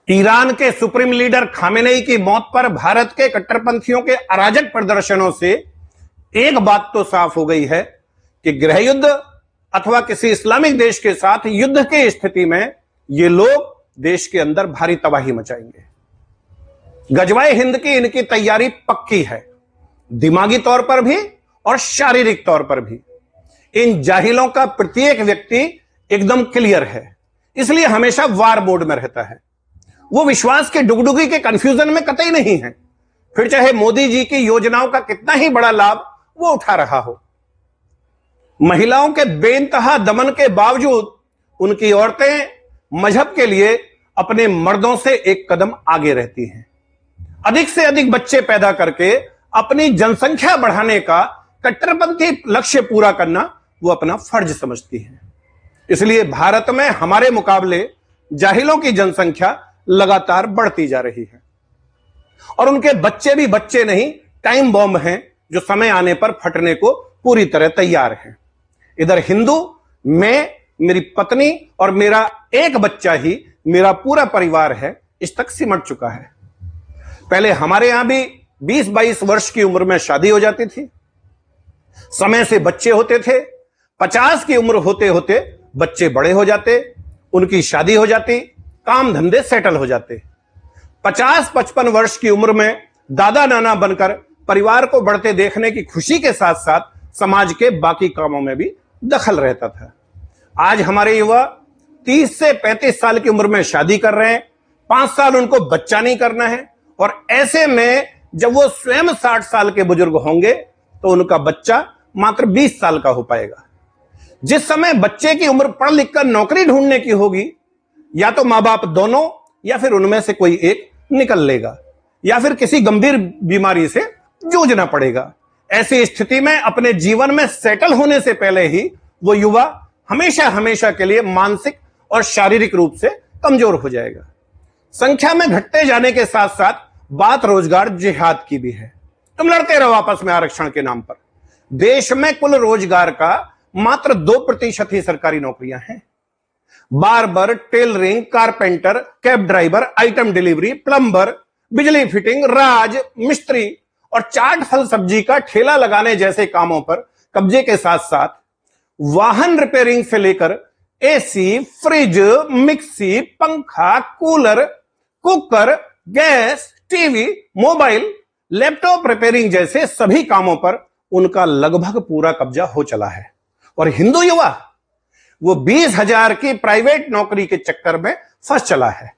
Iran के supreme leader Khamenei की मौत पर भारत के कट्टरपंथियों के अराजक प्रदर्शनों से एक बात तो साफ हो गई है कि गृह युद्ध अथवा किसी इस्लामिक देश के साथ युद्ध की स्थिति में ये लोग देश के अंदर भारी तबाही मचाएंगे। गजवाए हिंद की इनकी तैयारी पक्की है, दिमागी तौर पर भी और शारीरिक तौर पर भी। इन जाहिलों का प्रत्येक व्यक्ति एकदम क्लियर है, इसलिए हमेशा वार मोड में रहता है। वो विश्वास के डुगडुगी के कंफ्यूजन में कतई नहीं है, फिर चाहे मोदी जी की योजनाओं का कितना ही बड़ा लाभ वो उठा रहा हो। महिलाओं के बेइंतहा दमन के बावजूद उनकी औरतें मजहब के लिए अपने मर्दों से एक कदम आगे रहती हैं। अधिक से अधिक बच्चे पैदा करके अपनी जनसंख्या बढ़ाने का कट्टरपंथी लक्ष्य पूरा करना वो अपना फर्ज समझती हैं। इसलिए भारत में हमारे मुकाबले जाहिलों की जनसंख्या लगातार बढ़ती जा रही है और उनके बच्चे भी बच्चे नहीं, टाइम बॉम्ब हैं जो समय आने पर फटने को पूरी तरह तैयार हैं। इधर हिंदू, मैं, मेरी पत्नी और मेरा एक बच्चा ही मेरा पूरा परिवार है, इस तक सिमट चुका है। पहले हमारे यहां भी 20-22 वर्ष की उम्र में शादी हो जाती थी, समय से बच्चे होते थे। 50 की उम्र होते होते बच्चे बड़े हो जाते, उनकी शादी हो जाती, काम धंधे सेटल हो जाते। 50-55 वर्ष की उम्र में दादा नाना बनकर परिवार को बढ़ते देखने की खुशी के साथ साथ समाज के बाकी कामों में भी दखल रहता था। आज हमारे युवा 30 से 35 साल की उम्र में शादी कर रहे हैं, 5 साल उनको बच्चा नहीं करना है, और ऐसे में जब वो स्वयं 60 साल के बुजुर्ग होंगे तो उनका बच्चा मात्र 20 साल का हो पाएगा। जिस समय बच्चे की उम्र पढ़ लिख कर नौकरी ढूंढने की होगी, या तो मां बाप दोनों या फिर उनमें से कोई एक निकल लेगा, या फिर किसी गंभीर बीमारी से जूझना पड़ेगा। ऐसी स्थिति में अपने जीवन में सेटल होने से पहले ही वो युवा हमेशा हमेशा के लिए मानसिक और शारीरिक रूप से कमजोर हो जाएगा। संख्या में घटते जाने के साथ साथ बात रोजगार जिहाद की भी है। तुम लड़ते रहो आपस में आरक्षण के नाम पर। देश में कुल रोजगार का मात्र 2% ही सरकारी नौकरियां हैं। Barber, tailoring, carpenter, cab driver, item delivery, plumber, बिजली फिटिंग, राज मिस्त्री और चाट फल सब्जी का ठेला लगाने जैसे कामों पर कब्जे के साथ साथ वाहन रिपेयरिंग से लेकर एसी, फ्रिज, मिक्सी, पंखा, cooler, cooker, gas, TV, mobile, laptop repairing जैसे सभी कामों पर उनका लगभग पूरा कब्जा हो चला है। और हिंदू युवा वो 20,000 की प्राइवेट नौकरी के चक्कर में फंस चला है।